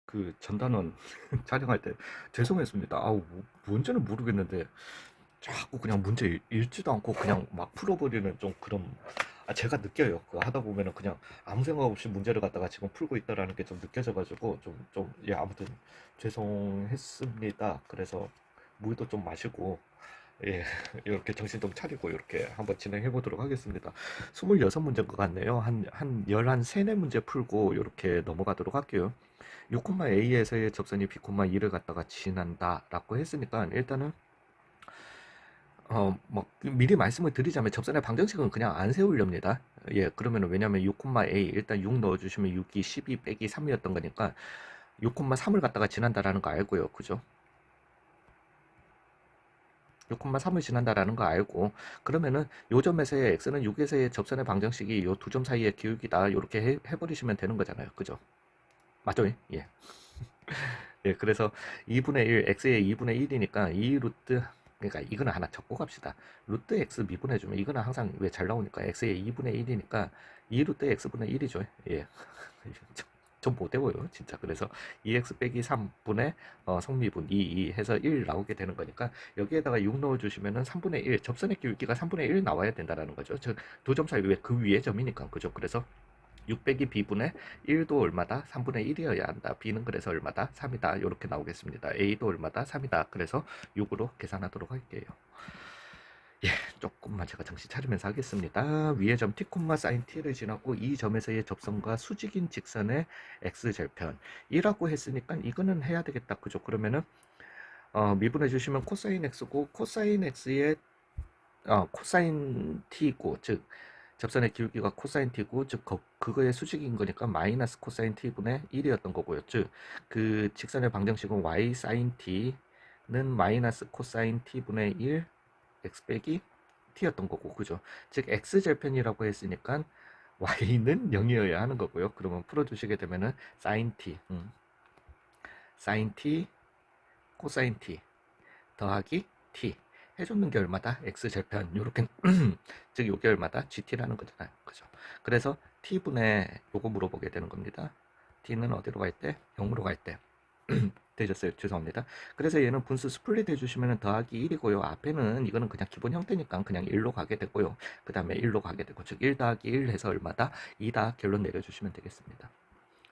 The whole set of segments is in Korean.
그 전단원 촬영할 때 죄송했습니다. 아우 뭔지는 모르겠는데 자꾸 그냥 문제 읽지도 않고 그냥 막 풀어버리는 좀 그런 제가 느껴요. 그거 하다 보면은 그냥 아무 생각 없이 문제를 갖다가 지금 풀고 있다라는 게 좀 느껴져가지고 예, 아무튼 죄송했습니다. 그래서 물도 좀 마시고 예, 이렇게 정신 좀 차리고 이렇게 한번 진행해 보도록 하겠습니다. 26문제인 것 같네요. 한 13-4문제 풀고 이렇게 넘어가도록 할게요. 6,A에서의 접선이 B,2를 갖다가 지난다라고 했으니까 일단은 뭐 미리 말씀을 드리자면 접선의 방정식은 그냥 안 세우렵니다. 예, 그러면은 왜냐면 6,A 일단 6 넣어주시면 6이 12 빼기 3이었던 거니까 6,3을 갖다가 지난다라는 거 알고요, 그죠? 6,3을 지난다라는 거 알고 그러면은 요 점에서의 x는 6에서의 접선의 방정식이 요 두 점 사이의 기울기다 이렇게 해버리시면 되는 거잖아요, 그죠? 맞죠? 예. 예, 그래서 2분의 1, x의 2분의 1이니까 2 루트, 그러니까 이거는 하나 적고 갑시다. 루트 x 미분해주면 이거는 항상 왜 잘 나오니까 x의 2분의 1이니까 2 루트 x분의 1이죠. 예. 좀 못해보여 진짜. 그래서 2x 빼기 3분의 성미분 2 해서 1 나오게 되는 거니까 여기에다가 6 넣어주시면은 3분의 1 접선의 기울기가 3분의 1 나와야 된다라는 거죠. 즉 두 점 사이 그 위에 점이니까 그죠. 그래서 6 빼기 b분의 1도 얼마다? 3분의 1이어야 한다. b는 그래서 얼마다? 3이다. 이렇게 나오겠습니다. a도 얼마다? 3이다. 그래서 6으로 계산하도록 할게요. 예, 조금만 제가 정신 차리면서 하겠습니다. 위의 점 t, sin t를 지나고 이 점에서의 접선과 수직인 직선의 x절편 이라고 했으니까 이거는 해야 되겠다. 그죠? 그러면은 미분해 주시면 코사인 x고 코사인 x의 코사인 t고 즉 접선의 기울기가 코사인 t고 즉 그거의 수직인 거니까 마이너스 코사인 t분의 1이었던 거고요. 즉 그 직선의 방정식은 y sin t는 마이너스 코사인 t분의 1 x 빼기 t였던 거고 그죠. 즉 x절편이라고 했으니까 y는 0이어야 하는 거고요. 그러면 풀어주시게 되면은 sin t sin t 코사인 t 더하기 t 해줬는 게 얼마다? x절편 요렇게 즉 요게 얼마다? gt라는 거잖아요. 그죠? 그래서 t분의 요거 물어보게 되는 겁니다. t는 어디로 갈 때? 0으로 갈 때. 되셨어요? 죄송합니다. 그래서 얘는 분수 스플릿 해주시면 더하기 1이고요. 앞에는 이거는 그냥 기본 형태니까 그냥 1로 가게 되고요. 그 다음에 1로 가게 되고 즉 1 더하기 1 해서 얼마다? 2다 결론 내려주시면 되겠습니다.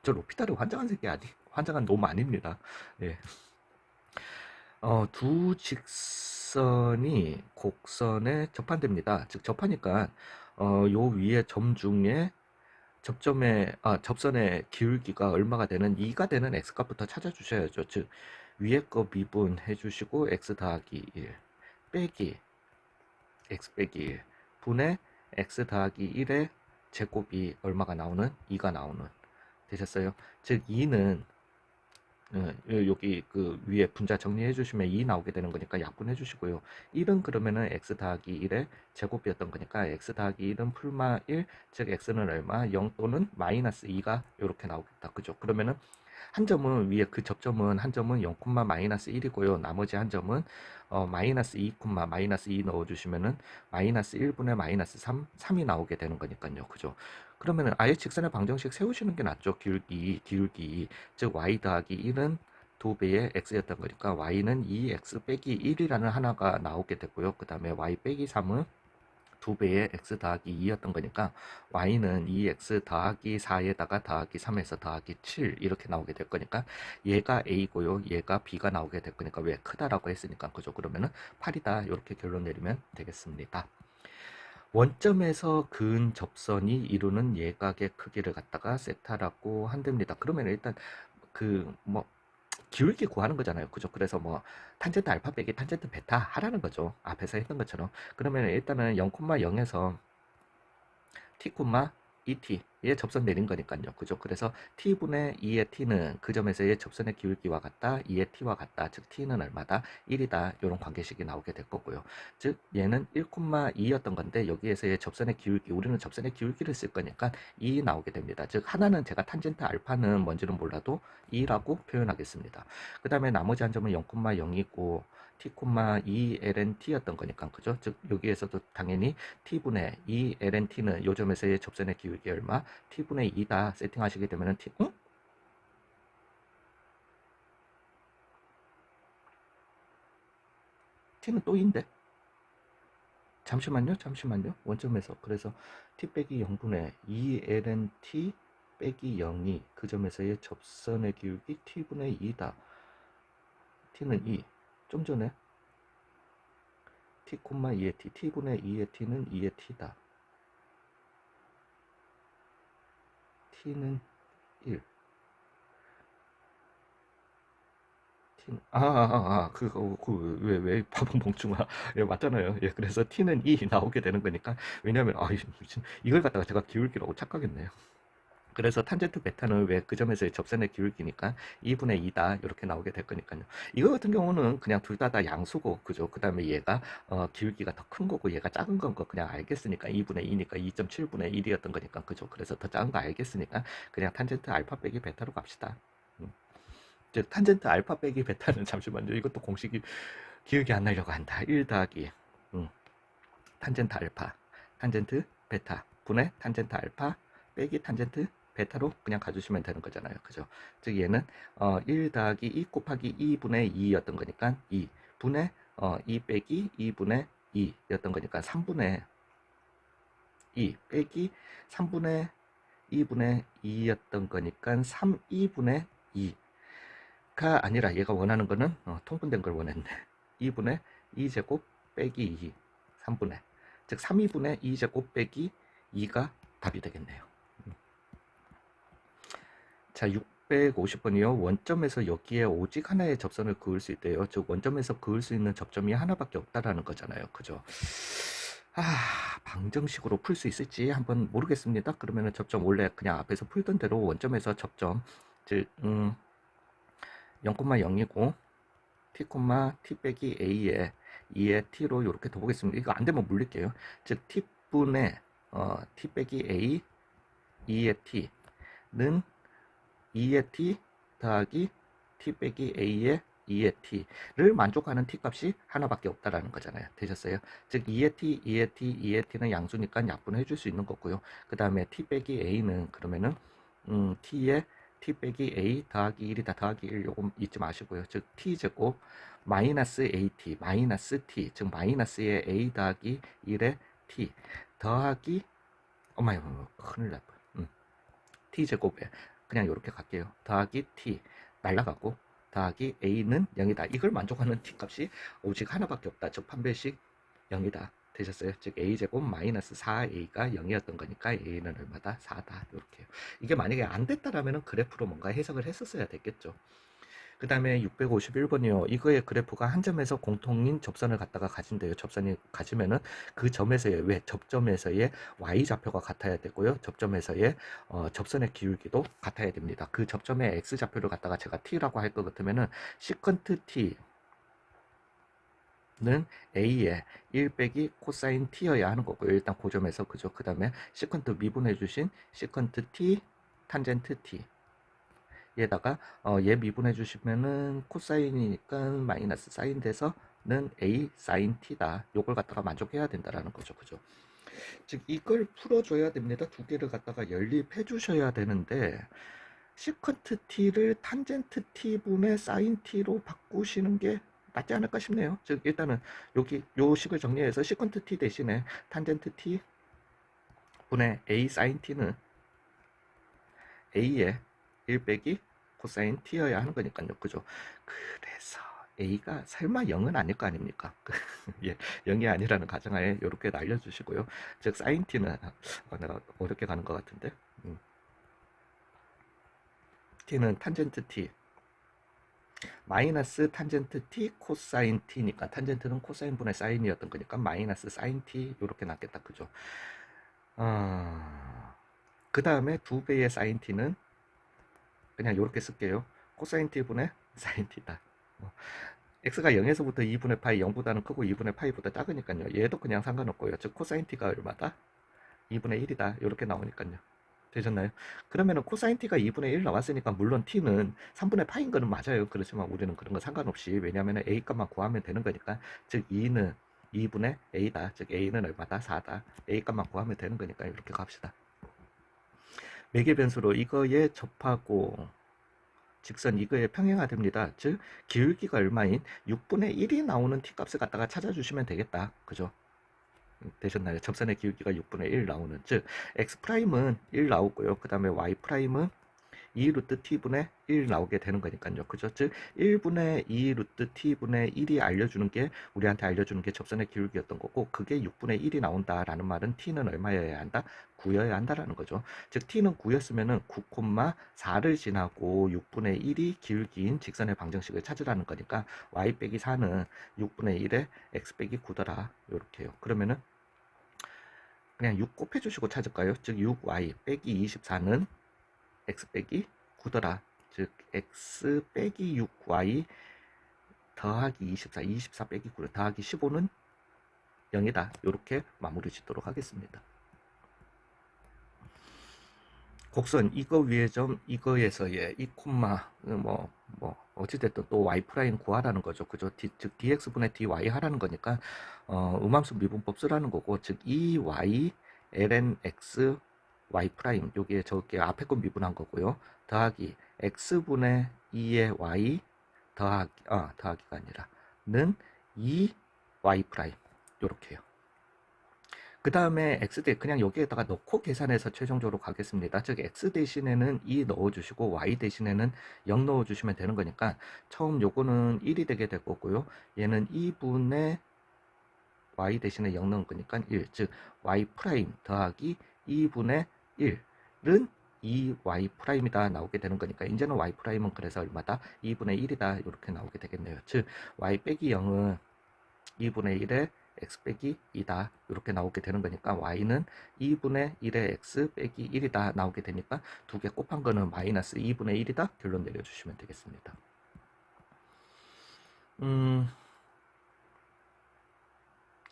저 로피타르 환장한 새끼 환장한 놈 아닙니다. 예. 두 직선이 곡선에 접한됩니다. 즉 접하니까 요 위에 점 중에 접선의 기울기가 얼마가 되는 2가 되는 x값부터 찾아주셔야죠. 즉 위에 거 미분해 주시고 x 더하기 1 빼기 x 빼기 1 분의 x 더하기 1의 제곱이 얼마가 나오는? 2가 나오는. 되셨어요? 즉 2는 여기 그 위에 분자 정리해 주시면 2 나오게 되는 거니까 약분해 주시고요. 1은 그러면은 x 더하기 1의 제곱이었던 거니까 x 더하기 1은 풀마 1, 즉 x는 얼마? 0 또는 마이너스 2가 이렇게 나오겠다. 그죠? 그러면은 한 점은 위에 그 접점은 한 점은 0, 마이너스 1이고요. 나머지 한 점은 마이너스 2, 마이너스 2 넣어주시면은 마이너스 1분의 마이너스 3, 3이 나오게 되는 거니까요. 그죠? 그러면은 아예 직선의 방정식 세우시는 게 낫죠. 기울기. 즉 y 더하기 1은 2배의 x였던 거니까 y는 2x 빼기 1이라는 하나가 나오게 되고요. 그 다음에 y 빼기 3은 2배의 x 더하기 2였던 거니까 y는 2x 더하기 4에다가 더하기 3에서 더하기 7 이렇게 나오게 될 거니까 얘가 a고요. 얘가 b가 나오게 될 거니까 왜 크다라고 했으니까 그죠. 그러면은 8이다 이렇게 결론 내리면 되겠습니다. 원점에서 그은 접선이 이루는 예각의 크기를 갖다가 세타라고 한답니다. 그러면 일단 그 뭐 기울기 구하는 거잖아요. 그죠? 그래서 뭐 탄젠트 알파 빼기 탄젠트 베타 하라는 거죠. 앞에서 했던 것처럼. 그러면 일단은 0,0에서 t, 2t의 접선 내린 거니까요. 그죠? 그래서 t분의 2의 t는 그 점에서의 접선의 기울기와 같다. 2의 t와 같다. 즉 t는 얼마다? 1이다. 이런 관계식이 나오게 될 거고요. 즉 얘는 1,2였던 건데 여기에서의 접선의 기울기 우리는 접선의 기울기를 쓸 거니까 2 나오게 됩니다. 즉 하나는 제가 탄젠트 알파는 뭔지는 몰라도 2라고 표현하겠습니다. 그 다음에 나머지 한 점은 0,0이고 t, 2 lnt였던 거니까 그죠? 즉 여기에서도 당연히 t분의 2 lnt는 요 점에서의 접선의 기울기 얼마? t분의 2다 세팅하시게 되면은 t t는 또 2인데 잠시만요. 원점에서 그래서 t 빼기 0분의 2ln t 빼기 0이 그 점에서의 접선의 기울기 t분의 2다. t는 2. 좀 전에 t, 2의 t, t분의 2의 t는 2의 t다. t는 1. 왜, 바보 멍충아. 예, 맞잖아요. 예, 그래서 t는 2 나오게 되는 거니까. 왜냐면, 무슨, 이걸 갖다가 제가 기울기라고 착각했네요. 그래서 탄젠트 베타는 왜 그 점에서의 접선의 기울기니까 2분의 2다 이렇게 나오게 될 거니까요. 이거 같은 경우는 그냥 둘 다 양수고 그죠. 그 다음에 얘가 기울기가 더 큰 거고 얘가 작은 건 거 그냥 알겠으니까 2분의 2니까 2.7분의 1이었던 거니까 그죠. 그래서 더 작은 거 알겠으니까 그냥 탄젠트 알파 빼기 베타로 갑시다. 즉 탄젠트 알파 빼기 베타는 잠시만요. 이것도 공식이 기억이 안 나려고 한다. 1 더하기 탄젠트 알파 탄젠트 베타 분의 탄젠트 알파 빼기 탄젠트 베타로 그냥 가주시면 되는 거잖아요. 그죠? 즉 얘는 1 더하기 2 곱하기 2분의 2였던 거니까 2 분의 2 빼기 2분의 2였던 거니까 3분의 2 빼기 3분의 2분의 2였던 거니까 3, 2분의 2가 아니라 얘가 원하는 거는 통분된 걸 원했네. 2분의 2제곱 빼기 2 3분의 즉 3, 2분의 2제곱 빼기 2가 답이 되겠네요. 자, 650번이요. 원점에서 여기에 오직 하나의 접선을 그을 수 있대요. 즉 원점에서 그을 수 있는 접점이 하나밖에 없다라는 거잖아요. 그죠? 방정식으로 풀 수 있을지 한번 모르겠습니다. 그러면은 접점 원래 그냥 앞에서 풀던 대로 원점에서 접점 즉 0,0이고 t, t 빼기 a에 2의 t로 이렇게 둬보겠습니다. 이거 안 되면 물릴게요. 즉 t분의 t 빼기 a 2의 t는 2의 t 더하기 t 빼기 a의 2의 t를 만족하는 t 값이 하나밖에 없다라는 거잖아요. 되셨어요? 즉 2의 t, 2의 t, 2의 t는 양수니까 약분해 줄 수 있는 거고요. 그 다음에 t 빼기 a는 그러면은 t의 t 빼기 a 더하기 1이다. 더하기 1 요거 잊지 마시고요. 즉 t제곱 마이너스 at 마이너스 t 즉 마이너스의 a 더하기 1의 t 더하기 어마이 큰일 날 뻔. t제곱에 그냥 이렇게 갈게요. 더하기 t 날라가고 더하기 a는 0이다. 이걸 만족하는 t 값이 오직 하나밖에 없다. 즉 판별식 0이다. 되셨어요? 즉 a제곱 마이너스 4a가 0이었던 거니까 a는 얼마다? 4다. 이렇게요. 이게 만약에 안 됐다라면 그래프로 뭔가 해석을 했었어야 됐겠죠. 그 다음에 651번이요. 이거의 그래프가 한 점에서 공통인 접선을 갖다가 가진대요. 접선이 가지면은 그 점에서의 왜 접점에서의 y좌표가 같아야 되고요. 접점에서의 접선의 기울기도 같아야 됩니다. 그 접점의 x좌표를 갖다가 제가 t라고 할 것 같으면은 시컨트 t 는 a의 1 빼기 코사인 t여야 하는 거고요. 일단 그 점에서 그죠. 그 다음에 시컨트 미분해 주신 시컨트 t 탄젠트 t 얘다가 얘 미분해 주시면은 코사인이니까 마이너스 사인 돼서는 a 사인 t다. 요걸 갖다가 만족해야 된다라는 거죠. 그죠? 즉 이걸 풀어줘야 됩니다. 두 개를 갖다가 연립해 주셔야 되는데 시컨트 t를 탄젠트 t분의 사인 t로 바꾸시는 게 낫지 않을까 싶네요. 즉 일단은 여기 요 식을 정리해서 시컨트 t 대신에 탄젠트 t 분의 a 사인 t는 a의 1 빼기 코사인 t여야 하는 거니까요. 그죠? 그래서 a가 설마 0은 아닐 거 아닙니까? 예, 0이 아니라는 가정하에 이렇게 날려주시고요. 즉 사인 t는 내가 어렵게 가는 것 같은데 t는 탄젠트 t 마이너스 탄젠트 t 코사인 t니까 탄젠트는 코사인 분의 사인이었던 거니까 마이너스 사인 t 이렇게 낫겠다. 그죠? 그 다음에 2배의 사인 t는 그냥 이렇게 쓸게요. 코사인 t분의 사인 t다. x가 0에서부터 2분의 파이 0보다는 크고 2분의 파이보다 작으니까요. 얘도 그냥 상관없고요. 즉 코사인 t가 얼마다? 2분의 1이다. 이렇게 나오니까요. 되셨나요? 그러면은 코사인 t가 2분의 1 나왔으니까 물론 t는 3분의 파인 거는 맞아요. 그렇지만 우리는 그런 거 상관없이 왜냐하면 a 값만 구하면 되는 거니까 즉 2는 2분의 a다. 즉 a는 얼마다? 4다. a 값만 구하면 되는 거니까 이렇게 갑시다. 매개 변수로 이거에 접하고 직선 이거에 평행화 됩니다. 즉 기울기가 얼마인 6분의 1이 나오는 t값을 갖다가 찾아주시면 되겠다. 그죠? 되셨나요? 접선의 기울기가 6분의 1 나오는, 즉 x'은 1 나오고요. 그 다음에 y'은 2 루트 t분의 1 나오게 되는 거니까요. 그죠? 즉 1분의 2 루트 t분의 1이 알려주는 게, 우리한테 알려주는 게 접선의 기울기였던 거고, 그게 6분의 1이 나온다라는 말은 t는 얼마여야 한다? 9여야 한다라는 거죠. 즉 t는 9였으면은 9,4를 지나고 6분의 1이 기울기인 직선의 방정식을 찾으라는 거니까 y 빼기 4는 6분의 1에 x 빼기 9더라. 이렇게요. 그러면은 그냥 6 곱해주시고 찾을까요? 즉 6y 빼기 24는 x 빼기 9더라. 즉 x 빼기 6y 더하기 24, 24 빼기 9 더하기 15는 0이다. 이렇게 마무리 짓도록 하겠습니다. 곡선 이거 위의 점 이거에서의 이 콤마 어찌됐든 또 y 프라임 구하라는 거죠. 그죠? 즉 dx분의 dy 하라는 거니까 음함수 미분법 쓰라는 거고, 즉 이 y ln x y 프라임, 여기에 저게 앞에 거 미분한 거고요. 더하기 x분의 2의 y 더하기가 아니라 는 2 y 프라임, 요렇게요. 그 다음에 x 대 그냥 여기에다가 넣고 계산해서 최종적으로 가겠습니다. 즉 x 대신에는 2 넣어주시고 y 대신에는 0 넣어주시면 되는 거니까 처음 요거는 1이 되게 될 거고요. 얘는 2분의 y 대신에 0 넣은 거니까 1, 즉 y 프라임 더하기 2분의 1은 2y 프라임이다 나오게 되는 거니까, 이제는 y 프라임은 그래서 얼마다? 2분의 1이다 이렇게 나오게 되겠네요. 즉 y 빼기 0은 2분의 1에 x 빼기 2다 이렇게 나오게 되는 거니까 y는 2분의 1에 x 빼기 1이다 나오게 되니까 두 개 곱한 거는 마이너스 2분의 1이다 결론 내려주시면 되겠습니다.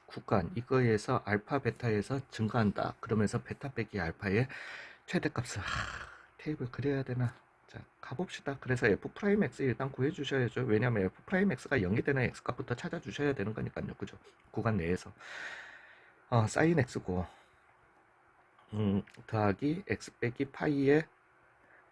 구간 이거에서 알파 베타에서 증가한다 그러면서 베타 빼기 알파의 최대값을 테이블 그려야 되나? 자, 가봅시다. 그래서 f'x 일단 구해주셔야죠. 왜냐하면 f'x가 0이 되는 x값부터 찾아주셔야 되는 거니까요. 그죠? 구간 내에서 sin x고 더하기 x 빼기 파이의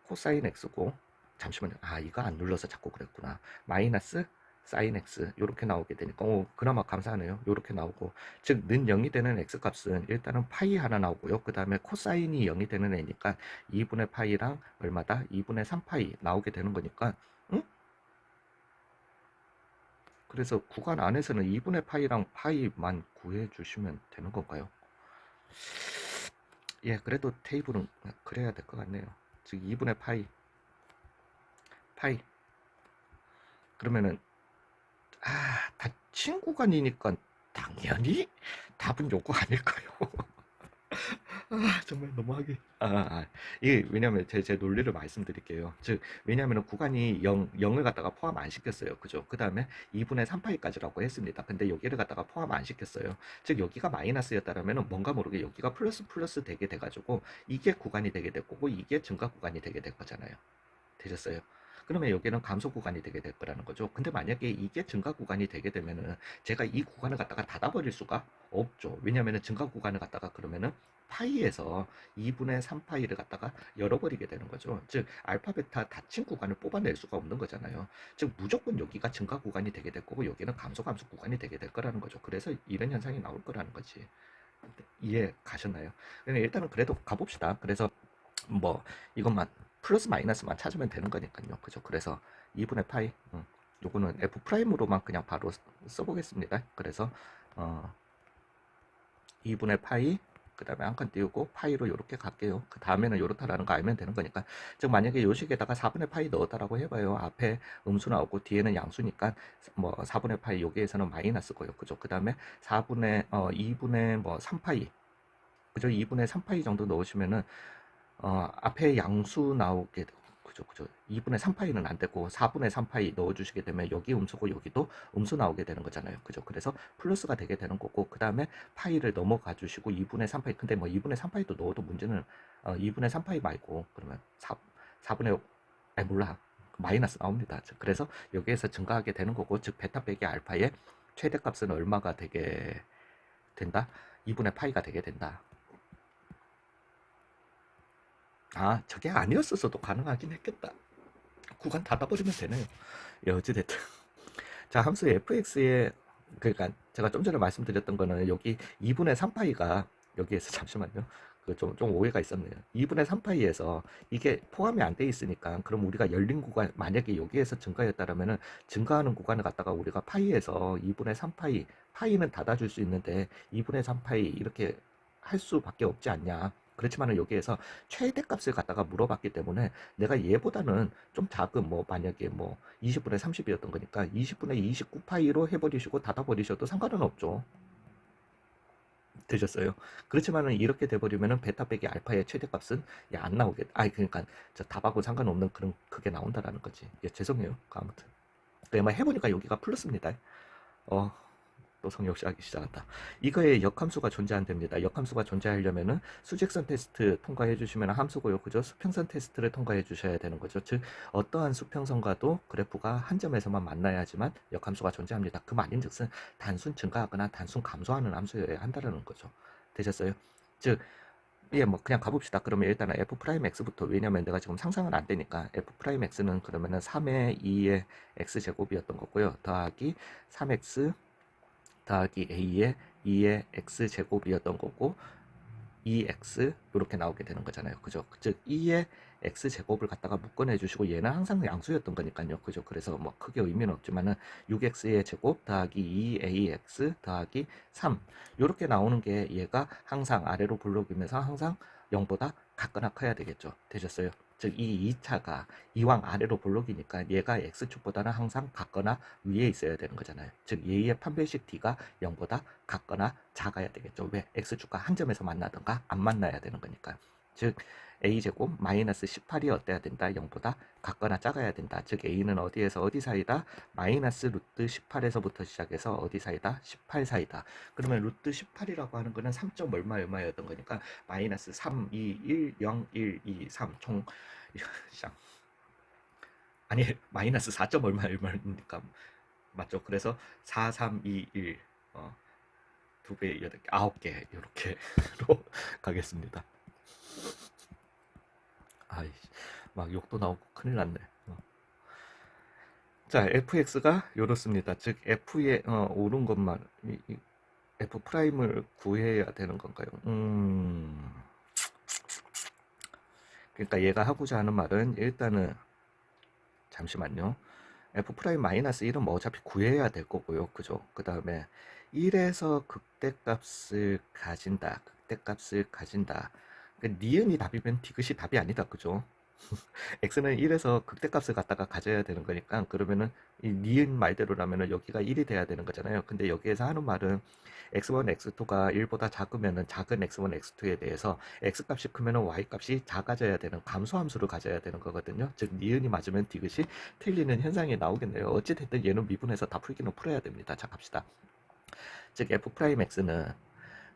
코사인 x고, 잠시만요. 이거 안 눌러서 자꾸 그랬구나. 마이너스 sin x 이렇게 나오게 되니까 그나마 감사하네요. 이렇게 나오고, 즉 는 0이 되는 x값은 일단은 파이 하나 나오고요. 그 다음에 코사인이 0이 되는 애니까 2분의 파이랑 얼마다? 2분의 3파이 나오게 되는 거니까, 응? 그래서 구간 안에서는 2분의 파이랑 파이만 구해주시면 되는 건가요? 예, 그래도 테이블은 그래야 될 것 같네요. 즉 2분의 파이 그러면은 닫힌 구간이니까 당연히 답은 요거 아닐까요? 정말 너무하게. 이게 왜냐면 제 논리를 말씀드릴게요. 즉, 왜냐면은 구간이 0을 갖다가 포함 안 시켰어요. 그죠? 그 다음에 2분의 3파이까지라고 했습니다. 근데 여기를 갖다가 포함 안 시켰어요. 즉, 여기가 마이너스였다라면은 뭔가 모르게 여기가 플러스 되게 돼가지고 이게 구간이 되게 될 거고 이게 증가 구간이 되게 될 거잖아요. 되셨어요? 그러면 여기는 감소 구간이 되게 될 거라는 거죠. 근데 만약에 이게 증가 구간이 되게 되면은 제가 이 구간을 갖다가 닫아버릴 수가 없죠. 왜냐면은 증가 구간을 갖다가 그러면은 파이에서 2분의 3파이를 갖다가 열어버리게 되는 거죠. 즉 알파 베타 닫힌 구간을 뽑아낼 수가 없는 거잖아요. 즉 무조건 여기가 증가 구간이 되게 될 거고 여기는 감소 구간이 되게 될 거라는 거죠. 그래서 이런 현상이 나올 거라는 거지. 이해 가셨나요? 일단은 그래도 가봅시다. 그래서 이것만 플러스 마이너스만 찾으면 되는 거니까요. 그죠? 그래서 2분의 파이 요거는 f 프라임으로만 그냥 바로 써보겠습니다. 그래서 2분의 파이 그 다음에 한 칸 띄우고 파이로 이렇게 갈게요. 그 다음에는 요렇다라는 거 알면 되는 거니까, 즉 만약에 요 식에다가 4분의 파이 넣었다라고 해봐요. 앞에 음수 나오고 뒤에는 양수니까 4분의 파이 여기에서는 마이너스고요. 그죠? 그 다음에 2분의 3파이 그죠? 2분의 3파이 정도 넣으시면은 앞에 양수 나오게 되고, 그죠. 2분의 3파이는 안 되고 4분의 3파이 넣어주시게 되면 여기 음수고 여기도 음수 나오게 되는 거잖아요. 그죠? 그래서 플러스가 되게 되는 거고, 그 다음에 파이를 넘어가 주시고 2분의 3파이, 근데 2분의 3파이도 넣어도 문제는 2분의 3파이 말고 그러면 4분의 몰라. 마이너스 나옵니다. 그래서 여기에서 증가하게 되는 거고, 즉 베타 빼기 알파의 최대값은 얼마가 되게 된다? 2분의 파이가 되게 된다. 저게 아니었어도 가능하긴 했겠다. 구간 닫아버리면 되네요. 예, 어찌됐든. 자, 함수 fx의, 그러니까 제가 좀 전에 말씀드렸던 거는 여기 2분의 3파이가 여기에서 잠시만요. 그 좀 오해가 있었네요. 2분의 3파이에서 이게 포함이 안 돼 있으니까 그럼 우리가 열린 구간, 만약에 여기에서 증가였다라면은 증가하는 구간을 갖다가 우리가 파이에서 2분의 3파이, 파이는 닫아줄 수 있는데 2분의 3파이 이렇게 할 수밖에 없지 않냐. 그렇지만은 여기에서 최대값을 갖다가 물어봤기 때문에 내가 얘보다는 좀 작은, 뭐 만약에 뭐 20분의 30이었던 거니까 20분의 29파이로 해버리시고 닫아버리셔도 상관은 없죠. 되셨어요. 그렇지만은 이렇게 돼버리면은 베타 빼기 알파의 최대값은 안 나오게, 아니 그러니까 저 답하고 상관없는 그런 그게 나온다라는 거지. 예, 죄송해요. 아무튼 그냥 해보니까 여기가 플러스입니다. 어, 또 성역시하기 시작한다. 이거에 역함수가 존재한답니다. 역함수가 존재하려면은 수직선 테스트 통과해 주시면 함수고요. 그죠? 수평선 테스트를 통과해 주셔야 되는 거죠. 즉 어떠한 수평선과도 그래프가 한 점에서만 만나야지만 역함수가 존재합니다. 그 말인즉슨 단순 증가하거나 단순 감소하는 함수여야 한다는 거죠. 되셨어요? 즉 예, 뭐 그냥 가봅시다. 그러면 일단은 f 프라임 x부터, 왜냐면 내가 지금 상상은 안 되니까 f 프라임 x는 그러면은 3의 2의 x 제곱이었던 거고요. 더하기 3x 더하기 a의 2의 x제곱이었던 거고 2x 이렇게 나오게 되는 거잖아요. 그죠? 즉 2의 x제곱을 갖다가 묶어내 주시고 얘는 항상 양수였던 거니까요. 그죠? 그래서 뭐 크게 의미는 없지만은 6x의 제곱 더하기 2ax 더하기 3 이렇게 나오는 게 얘가 항상 아래로 블록이면서 항상 0보다 같거나 커야 되겠죠. 되셨어요? 즉 이 2차가 이왕 아래로 블록이니까 얘가 x축보다는 항상 같거나 위에 있어야 되는 거잖아요. 즉 얘의 판별식 d가 0보다 같거나 작아야 되겠죠. 왜? x축과 한 점에서 만나든가 안 만나야 되는 거니까. 즉 a제곱 마이너스 18이 어때야 된다? 0보다 같거나 작아야 된다. 즉 a는 어디에서 어디 사이다? 마이너스 루트 18에서부터 시작해서 어디 사이다? 18 사이다. 그러면 루트 18이라고 하는 거는 3점 얼마였던 거니까 마이너스 3, 2, 1, 0, 1, 2, 3 총 아니 마이너스 4점 얼마니까 맞죠? 그래서 4, 3, 2, 1 2배, 8개, 9개 이렇게로 가겠습니다. 아이, 막 욕도 나오고 큰일 났네. 자, fx가 이렇습니다. 즉 f에 오른 것만 f 프라임을 구해야 되는 건가요? 그러니까 얘가 하고자 하는 말은 일단은 잠시만요. f 프라임 마이너스 1은 뭐 어차피 구해야 될 거고요. 그죠? 그 다음에 1에서 극대값을 가진다. 극대값을 가진다. 그러니까 니은이 답이면 디귿이 답이 아니다. 그죠? x는 1에서 극대값을 갖다가 가져야 되는 거니까 그러면은 이 니은 말대로라면은 여기가 1이 돼야 되는 거잖아요. 근데 여기에서 하는 말은 x1, x2가 1보다 작으면은 작은 x1, x2에 대해서 x값이 크면은 y값이 작아져야 되는 감소함수를 가져야 되는 거거든요. 즉 니은이 맞으면 디귿이 틀리는 현상이 나오겠네요. 어찌됐든 얘는 미분해서 다 풀기는 풀어야 됩니다. 자, 갑시다. 즉 f 프라임 x는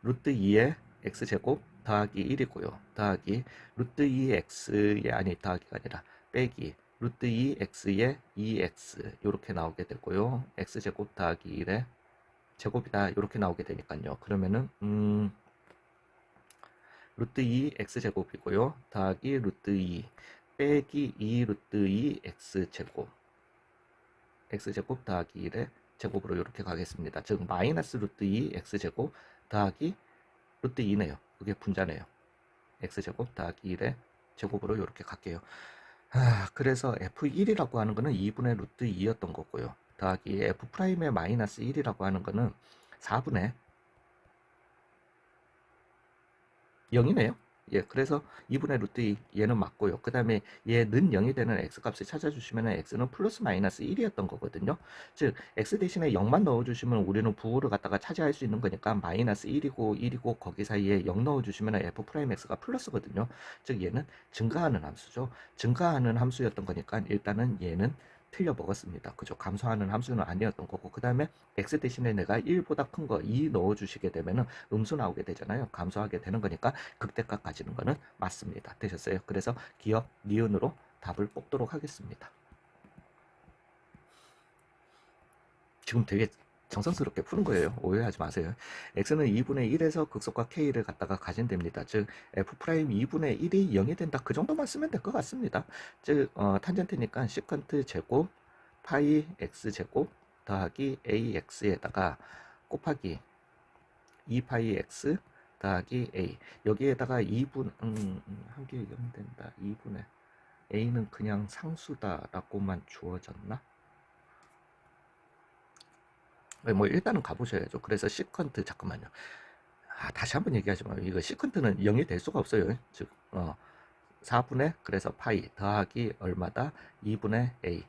루트 2의 x제곱 더하기 1이고요. 더하기 루트 2x의, 아니 더하기가 아니라 빼기 루트 2x의 2x 이렇게 나오게 되고요. x제곱 더하기 1의 제곱이다 이렇게 나오게 되니까요. 그러면은 루트 2 x제곱이고요. 더하기 루트 2 빼기 2 루트 2 x제곱 x제곱 더하기 1의 제곱으로 이렇게 가겠습니다. 즉 마이너스 루트 2 x제곱 더하기 루트 2네요. 그게 분자네요. x제곱 더하기 1의 제곱으로 이렇게 갈게요. 그래서 f1이라고 하는 거는 2분의 루트 2였던 거고요. 더하기 f'의 마이너스 1이라고 하는 거는 4분의 0이네요. 예, 그래서 2분의 루트 2 얘는 맞고요. 그 다음에 얘는 0이 되는 x값을 찾아주시면 x는 플러스 마이너스 1이었던 거거든요. 즉 x 대신에 0만 넣어주시면 우리는 부호를 갖다가 차지할 수 있는 거니까 마이너스 1이고 1이고 거기 사이에 0 넣어주시면 f 프라임 x가 플러스거든요. 즉 얘는 증가하는 함수죠. 증가하는 함수였던 거니까 일단은 얘는 틀려 먹었습니다. 그죠? 감소하는 함수는 아니었던 거고 그 다음에 x 대신에 내가 1보다 큰 거 2 넣어주시게 되면은 음수 나오게 되잖아요. 감소하게 되는 거니까 극대값 가지는 거는 맞습니다. 되셨어요? 그래서 기억 니은으로 답을 뽑도록 하겠습니다. 지금 되게 정성스럽게 푸는 거예요. 오해하지 마세요. x는 2분의 1에서 극속과 k를 갖다가 가진됩니다. 즉 f 프라임 2분의 1이 0이 된다. 그 정도만 쓰면 될 것 같습니다. 즉 탄젠트니까 시컨트 제곱 파이 x 제곱 더하기 ax에다가 곱하기 2파이 x 더하기 a, 여기에다가 2분 한 개 0 된다. 2분의 a는 그냥 상수다라고만 주어졌나? 뭐 일단은 가보셔야죠. 그래서 시컨트, 잠깐만요. 다시 한번 얘기하지만 이거 시컨트는 0이 될 수가 없어요. 즉 4분의 그래서 파이 더하기 얼마다 2분의 a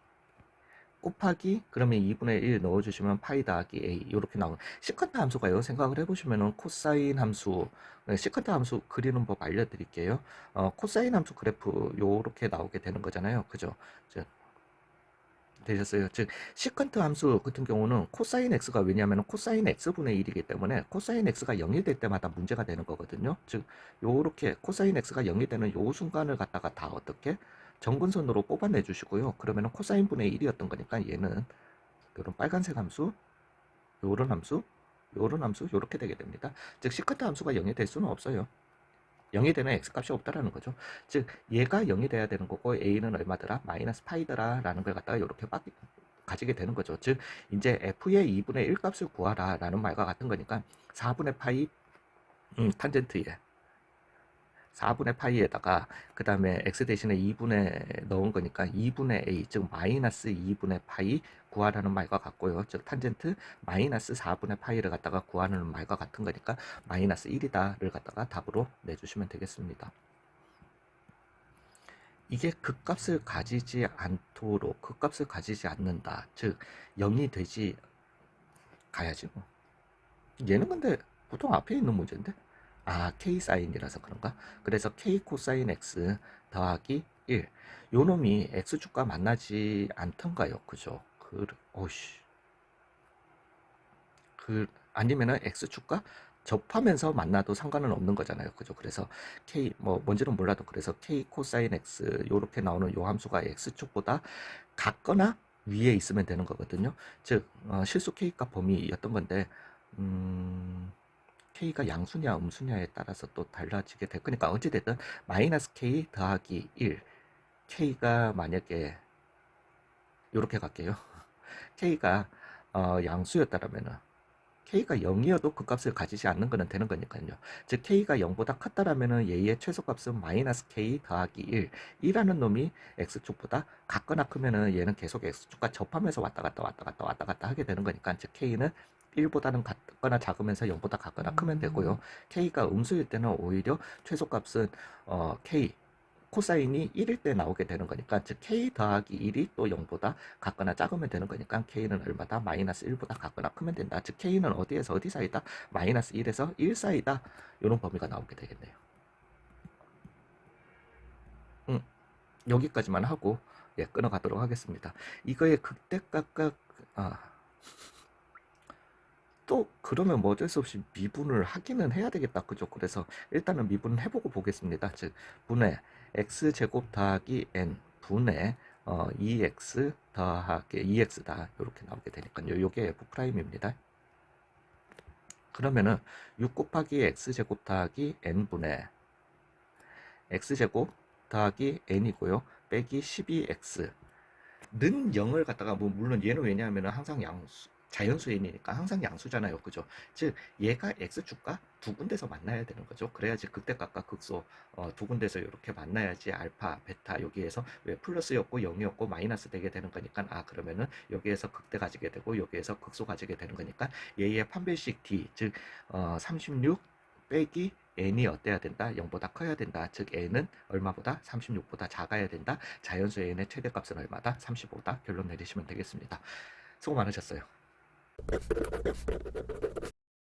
곱하기 그러면 2분의 1 넣어주시면 파이 더하기 a 이렇게 나오는 시컨트 함수가요. 생각을 해보시면은 코사인 함수, 시컨트 함수 그리는 법 알려드릴게요. 코사인 함수 그래프 요렇게 나오게 되는 거잖아요. 그죠? 되셨어요. 즉 시컨트 함수 같은 경우는 코사인 x가, 왜냐하면 코사인 x분의 1이기 때문에 코사인 x가 0이 될 때마다 문제가 되는 거거든요. 즉 요렇게 코사인 x가 0이 되는 요 순간을 갖다가 다 어떻게 정근선으로 뽑아내 주시고요. 그러면 코사인 분의 1이었던 거니까 얘는 요런 빨간색 함수, 요런 함수, 요런 함수 요렇게 되게 됩니다. 즉 시컨트 함수가 0이 될 수는 없어요. 0이 되는 x값이 없다라는 거죠. 즉 얘가 0이 돼야 되는 거고 a는 얼마더라? 마이너스 파이더라 라는 걸 갖다가 이렇게 가지게 되는 거죠. 즉 이제 f의 2분의 1 값을 구하라 라는 말과 같은 거니까 4분의 파이 탄젠트에 4분의 파이에다가 그 다음에 x 대신에 2분의 넣은 거니까 2분의 a, 즉 마이너스 2분의 파이 구하라는 말과 같고요. 즉 탄젠트 마이너스 4분의 파이를 갖다가 구하는 말과 같은 거니까 마이너스 1이다를 갖다가 답으로 내주시면 되겠습니다. 이게 극값을 가지지 않도록, 극값을 가지지 않는다. 즉 0이 되지 가야지 뭐. 얘는 근데 보통 앞에 있는 문제인데, K 사인이라서 그런가? 그래서 K 코사인 X 더하기 1. 요 놈이 X축과 만나지 않던가요? 그죠? 아니면은 X축과 접하면서 만나도 상관은 없는 거잖아요. 그죠? 그래서 K, 뭔지는 몰라도 그래서 K 코사인 X 요렇게 나오는 요 함수가 X축보다 같거나 위에 있으면 되는 거거든요. 즉, 실수 K값 범위였던 건데, K가 양수냐 음수냐에 따라서 또 달라지게 될 거니까 어찌됐든 마이너스 K 더하기 1, K가 만약에 이렇게 갈게요. K가 양수였다라면은 K가 0이어도 그 값을 가지지 않는 거는 되는 거니까요. 즉 K가 0보다 컸다라면은 얘의 최소값은 마이너스 K 더하기 1, 이라는 놈이 X축보다 같거나 크면은 얘는 계속 X축과 접하면서 왔다 갔다 하게 되는 거니까, 즉 K는 1보다는 같거나 작으면서 0보다 같거나 크면 되고요. K가 음수일 때는 오히려 최소값은 K 코사인이 1일 때 나오게 되는 거니까, 즉 K 더하기 1이 또 0보다 같거나 작으면 되는 거니까 K는 얼마다? 마이너스 1보다 같거나 크면 된다. 즉 K는 어디에서 어디 사이다? 마이너스 1에서 1 사이다. 이런 범위가 나오게 되겠네요. 여기까지만 하고 끊어가도록 하겠습니다. 이거의 극대값과 또 그러면 뭐 어쩔 수 없이 미분을 하기는 해야 되겠다. 그죠? 그래서 일단은 미분을 해보고 보겠습니다. 즉 분의 x제곱 더하기 n 분의 2x 더하기 2x다. 이렇게 나오게 되니까요. 요게 f'입니다. 그러면은 6 곱하기 x제곱 더하기 n분의 x제곱 더하기 n이고요. 빼기 12x 는 0을 갖다가, 물론 얘는 왜냐하면 항상 자연수인이니까 항상 양수잖아요. 그죠? 즉 얘가 x축과 두 군데서 만나야 되는 거죠. 그래야지 극대값과 극소 두 군데서 이렇게 만나야지 알파, 베타 여기에서 왜 플러스였고 0이었고 마이너스 되게 되는 거니까, 그러면은 여기에서 극대 가지게 되고 여기에서 극소 가지게 되는 거니까 얘의 판별식 D, 즉 36 빼기 n이 어때야 된다? 0보다 커야 된다. 즉 n은 얼마보다? 36보다 작아야 된다. 자연수 n의 최대값은 얼마다? 35다. 결론 내리시면 되겠습니다. 수고 많으셨어요.